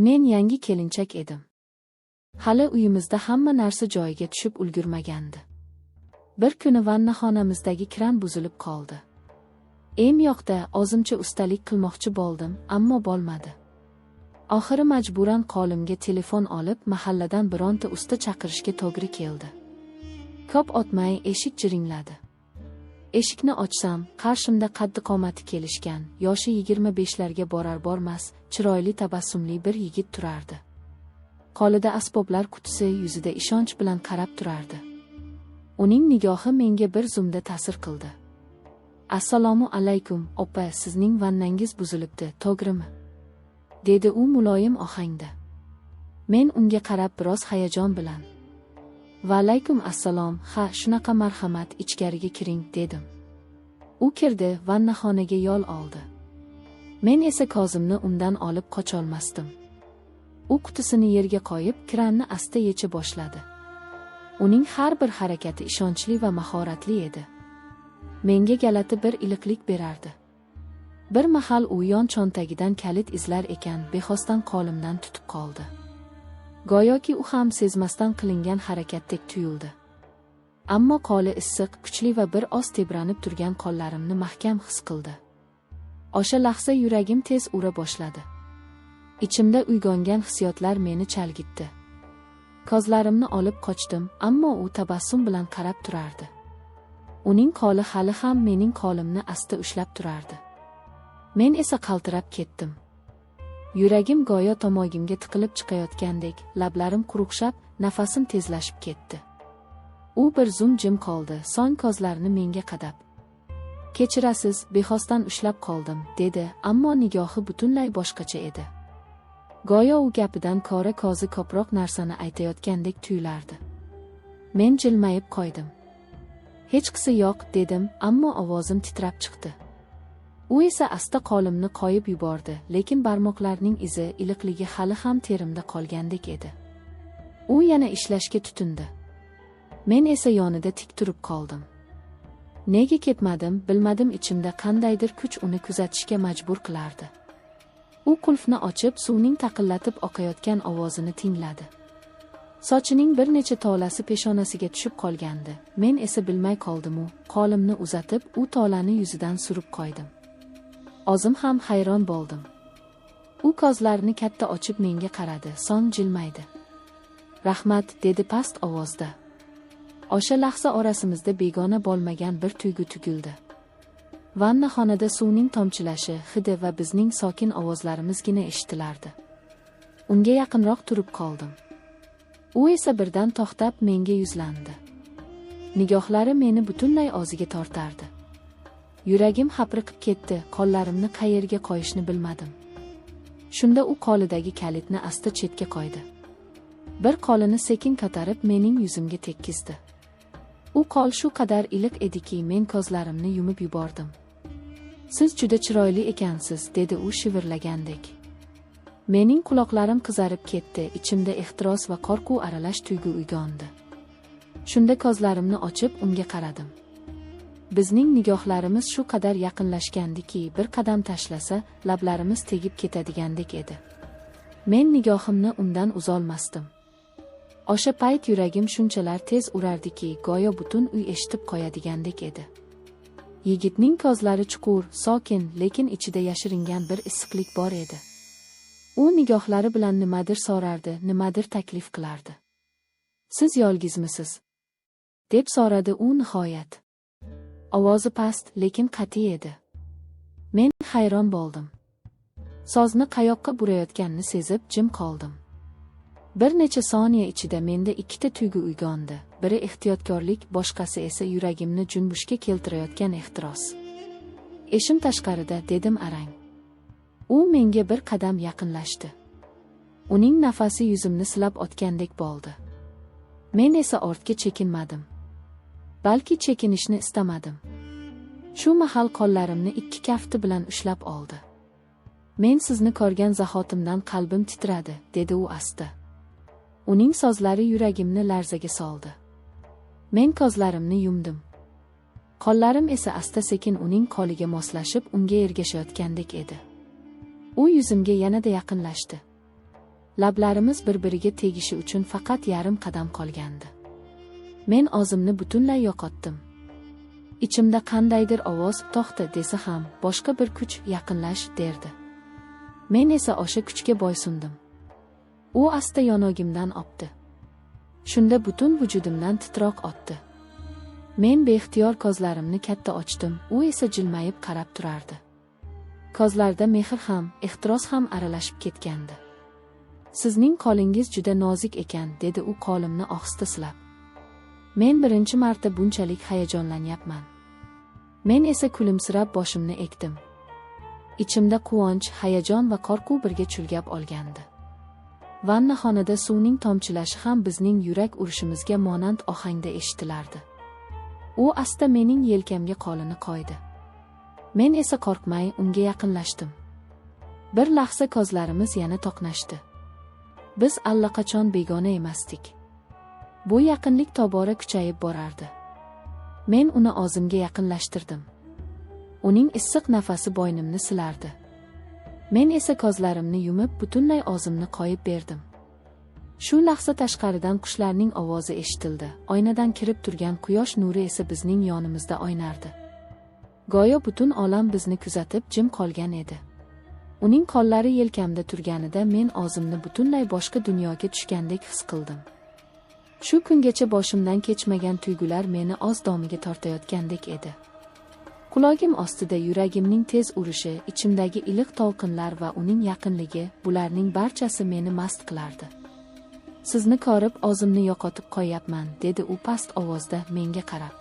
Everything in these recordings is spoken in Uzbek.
Men yangi kelinchak edim. Hali uyimizda hamma narsa joyiga tushib ulgurmagandi. Bir kuni vannaxonamizdagi kran buzilib qoldi. Yoqda ozimcha ustalik qilmoqchi bo'ldim, ammo bo'lmadi. Oxiri majburan qo'limga telefon olib, mahalladan bironta usta chaqirishga to'g'ri keldi. Ko'p o'tmay eshik jiringladi. Eshikni ochsam, qarshimda qaddi-qomati kelishgan, yoshi 25larga borar-bormas, chiroyli tabassumli bir yigit turardi. Qo'lida asboblar qutisi, yuzida ishonch bilan qarab turardi. Uning nigohi menga bir zumda ta'sir qildi. "Assalomu alaykum, opa, sizning vannangiz buzilibdi, to'g'rimi?" dedi u muloyim ohangda. Men unga qarab biroz hayajon bilan: "Va alaykum assalom, ha, shunaqa, marhamat, ichkariga kiring", dedim. U kirdi, vannaxonaga yo'l oldi. Men esa kozimni undan olib qocholmasdim. U qutisini yerga qo'yib, kranni asta yecha boshladi. Uning har bir harakati ishonchli va mahoratli edi. Menga galati bir iliqlik berardi. Bir mahal u yon cho'ntagidan kalit izlar ekan, bexosdan qo'limdan tutib qoldi. Go'yoki u ham sezmasdan qilingan harakatdek tuyuldi. Ammo qo'li issiq, kuchli va bir oz tebranib turgan qo'llarimni mahkam his qildi. O'sha lahza yuragim tez ura boshladi. Ichimda uyg'ongan hissiyotlar meni chalgitdi. Ko'zlarimni olib qochdim, ammo u tabassum bilan qarab turardi. Uning qo'li hali ham mening qo'limni asta ushlab turardi. Men esa qaltirab ketdim. Yuragim go'yo tomogimga tiqilib chiqayotgandek, lablarim quruqshab, nafasim tezlashib ketdi. U bir zum jim qoldi, so'ng ko'zlarini menga qadab: "Kechirasiz, bexosdan ushlab qoldim", dedi, ammo nigohi butunlay boshqacha edi. Go'yo u gapidan ko'ra ko'zi ko'proq narsani aytayotgandek tuyulardi. Men jilmayib qo'ydim. "Hech qisi yo'q", dedim, ammo ovozim titrab chiqdi. U esa asta qo'limni qo'yib yubordi, lekin barmoqlarning izi, iliqligi hali ham terimda qolgandek edi. U yana ishlashga tutindi. Men esa yonida tik turib qoldim. Nega ketmadim, bilmadim, ichimda qandaydir kuch uni kuzatishga majbur qilardi. U qulfni ochib, suvning taqillatib oqayotgan ovozini tingladi. Sochining bir necha tolasi peshonasiga tushib qolgandi. Men esa bilmay qoldim-u, qo'limni uzatib, u tolani yuzidan surib qo'ydim. O'zim ham hayron bo'ldim. U ko'zlarini katta ochib menga qaradi, so'ng jilmaydi. "Rahmat", dedi past ovozda. O'sha lahza orasimizda begona bo'lmagan bir tuyg'u tugildi. Vannaxonada suvning tomchilashi, hidi va bizning sokin ovozlarimizgina eshitilardi. Unga yaqinroq turib qoldim. U esa birdan to'xtab menga yuzlandi. Nigohlari meni butunlay o'ziga tortardi. Yuragim hapriqib ketdi, qo'llarimni qayerga qo'yishni bilmadim. Shunda u qo'lidagi kalitni asta chetga qo'ydi. Bir qo'lini sekin ko'tarib mening yuzimga tekkizdi. U qo'l shu qadar iliq ediki, men ko'zlarimni yumib yubordim. "Siz juda chiroyli ekansiz", dedi u shivirlagandek. Mening quloqlarim qizarib ketdi, ichimda ehtiros va qo'rquv aralash tuyg'u uyg'ondi. Shunda ko'zlarimni ochib unga qaradim. Bizning nigohlarimiz shu qadar yaqinlashgandiki, bir qadam tashlasa, lablarimiz tegib ketadigandek edi. Men nigohimni undan uzolmasdim. O'sha payt yuragim shunchalar tez urardiki, go'yo butun uy eshitib qo'yadigandek edi. Yigitning ko'zlari chuqur, sokin, lekin ichida yashiringan bir issiqlik bor edi. U nigohlari bilan nimadir so'rardi, nimadir taklif qilardi. "Siz yolg'izmisiz?" deb so'radi u nihoyat. Ovozi past, lekin qat'iy edi. Men hayron bo'ldim. So'zni qayoqqa burayotganini sezib jim qoldim. Bir necha soniya ichida menda ikkita tuyg'u uyg'ondi. Biri ehtiyotkorlik, boshqasi esa yuragimni junbushga keltirayotgan ehtiros. "Eshim tashqarida", dedim arang. U menga bir qadam yaqinlashdi. Uning nafasi yuzimni silab o'tgandek bo'ldi. Men esa ortga chekinmadim. Balki chekinishni istamadim. Shu mahal qo'llarimni ikki kafti bilan ushlab oldi. "Men sizni ko'rgan zahotimdan qalbim titradi", dedi u asta. Uning so'zlari yuragimni larzaga soldi. Men ko'zlarimni yumdim. Qo'llarim esa asta-sekin uning qo'liga moslashib, unga ergashayotgandek edi. U yuzimga yanada yaqinlashdi. Lablarimiz bir-biriga tegishi uchun faqat yarim qadam qolgandi. Men og'zimni butunlay yo'qotdim. Ichimda qandaydir ovoz to'xta desa ham, boshqa bir kuch yaqinlash derdi. Men esa o'sha kuchga bo'ysundim. U asta yonogimdan opdi. Shunda butun vujudimdan titroq o'tdi. Men beixtiyor ko'zlarimni katta ochdim, u esa jilmayib qarab turardi. Ko'zlarda mehr ham, ehtiros ham aralashib ketgandi. Sizning qo'lingiz juda nozik ekan, dedi u qo'limni ohista silab. Men birinchi marta bunchalik hayajonlanyapman. Men esa kulimsirab boshimni ekdim. Ichimda quvonch, hayajon va qo'rquv birga chulgab olgandi. Vannaxonada suvning tomchilashi ham bizning yurak urishimizga monand ohangda eshitilardi. U asta mening yelkamga qo'lini qo'ydi. Men esa qo'rqmay unga yaqinlashdim. Bir lahza ko'zlarimiz yana to'qnashdi. Biz allaqachon begona emasdik. Bu yaqinlik tobora kuchayib borardi. Men uni o'zimga yaqinlashtirdim. Uning issiq nafasi bo'ynimni silardi. Men esa ko'zlarimni yumib butunlay o'zimni qo'yib berdim. Shu lahza tashqaridan qushlarning ovozi eshitildi. Oynadan kirib turgan quyosh nuri esa bizning yonimizda o'ynardi. Go'yo butun olam bizni kuzatib jim qolgan edi. Uning qo'llari yelkamda turganida men o'zimni butunlay boshqa dunyoga tushgandek his qildim. Shu kungacha boshimdan kechmagan tuyg'ular meni o'z domiga tortayotgandek edi. Qulog'im ostida yuragimning tez urishi, ichimdagi iliq to'lqinlar va uning yaqinligi, bularning barchasi meni mast qilardi. Sizni ko'rib o'zimni yo'qotib qo'yapman, dedi u past ovozda menga qarab.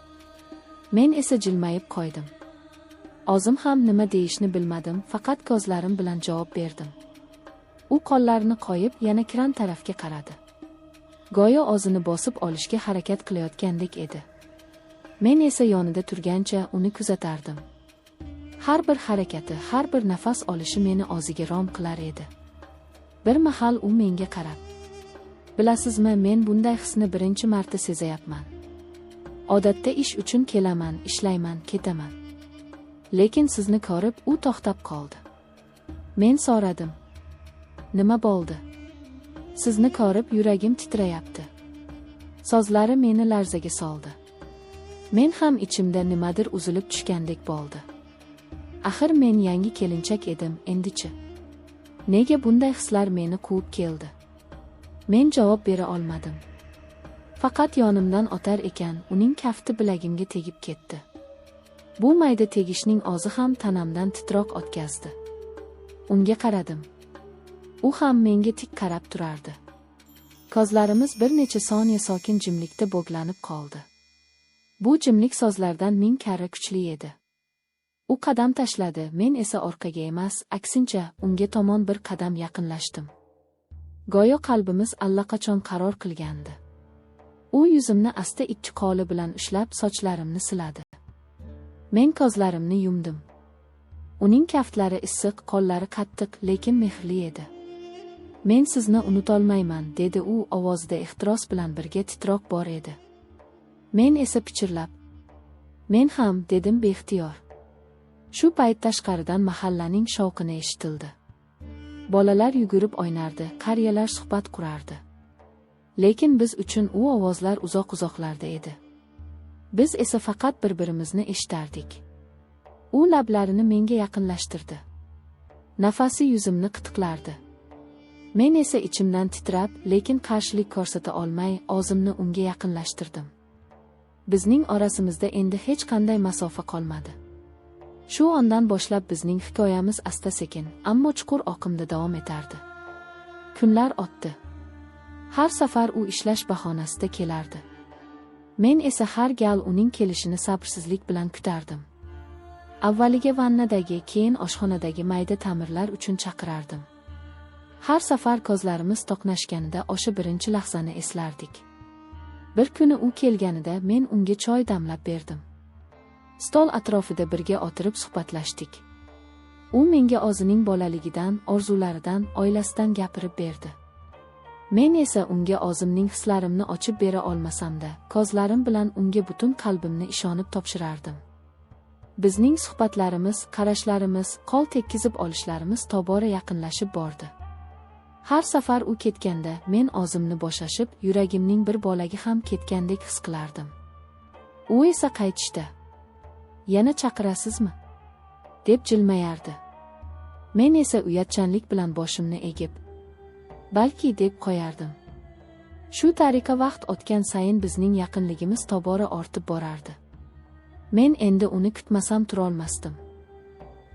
Men esa jilmayib qo'ydim. O'zim ham nima deyishni bilmadim, faqat ko'zlarim bilan javob berdim. U qo'llarini qo'yib yana kran tarafga qaradi. Go'yo o'zini bosib olishga harakat qilayotgandek edi. Men esa yonida turgancha uni kuzatardim. Har bir harakati, har bir nafas olishi meni o'ziga rom qilar edi. Bir mahal u menga qarab: "Bilasizmi, men bunday hisni birinchi marta sezayapman. Odatda ish uchun kelaman, ishlayman, ketaman. Lekin sizni ko'rib, u to'xtab qoldi." Men so'radim: "Nima bo'ldi?" "Sizni ko'rib yuragim titrayapti." So'zlari meni larzaga soldi. Men ham ichimda nimadir uzilib tushgandek bo'ldi. Axir men yangi kelinchak edim, endi-chi? Nega bunday hislar meni quvib keldi? Men javob bera olmadim. Faqat yonimdan o'tar ekan, uning kafti bilagimga tegib ketdi. Bu mayda tegishning o'zi ham tanamdan titroq o'tkazdi. Unga qaradim. U ham menga tik qarab turardi. Ko'zlarimiz bir necha soniya sokin jimlikda bog'lanib qoldi. Bu jimlik so'zlardan ming karra kuchli edi. U qadam tashladi, men esa orqaga emas, aksincha, unga tomon bir qadam yaqinlashdim. Go'yo qalbimiz allaqachon qaror qilgandi. U yuzimni asta ikki qo'li bilan ushlab sochlarimni siladi. Men ko'zlarimni yumdim. Uning kaftlari issiq, qo'llari qattiq, lekin mehrli edi. "Men sizni unutolmayman", dedi u ovozida ehtiros bilan birga titroq bor edi. Men esa pichirlab: "Men ham", dedim beixtiyor. Shu payt tashqaridan mahallaning shovqini eshitildi. Bolalar yugurib o'ynardi, qariyalar suhbat qurardi. Lekin biz uchun u ovozlar uzoq-uzoqlarda edi. Biz esa faqat bir-birimizni eshitardik. U lablarini menga yaqinlashtirdi. Nafasi yuzimni qitiqlardi. Men esa ichimdan titrab, lekin qarshilik ko'rsata olmay, o'zimni unga yaqinlashtirdim. Bizning orasimizda endi hech qanday masofa qolmadi. Shu ondan boshlab bizning hikoyamiz asta-sekin, ammo chuqur oqimda davom etardi. Kunlar o'tdi. Har safar u ishlash bahonasida kelardi. Men esa har gal uning kelishini sabrsizlik bilan kutardim. Avvaliga vannadagi, keyin oshxonadagi mayda ta'mirlar uchun chaqirardim. Har safar ko'zlarimiz to'qnashganida o'sha birinchi lahzani eslardik. Bir kuni u kelganida men unga choy damlab berdim. Stol atrofida birga o'tirib suhbatlashdik. U menga o'zining bolaligidan, orzularidan, oilasidan gapirib berdi. Men esa unga o'zimning hislarimni ochib bera olmasam-da, ko'zlarim bilan unga butun qalbimni ishonib topshirardim. Bizning suhbatlarimiz, qarashlarimiz, qo'l tekkizib olishlarimiz tobora yaqinlashib bordi. Har safar u ketganda men o'zimni bo'shashib, yuragimning bir bo'lagi ham ketgandek his qilardim. U esa qaytishda "Yana chaqirasizmi?" deb jilmayardi. Men esa uyatchanlik bilan boshimni egib, "Balki" deb qo'yardim. Shu tariqa vaqt o'tgan sayin bizning yaqinligimiz tobora ortib borardi. Men endi uni kutmasam turolmasdim.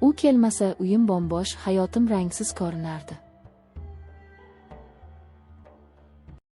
U kelmasa uyim bombosh, hayotim rangsiz ko'rinardi.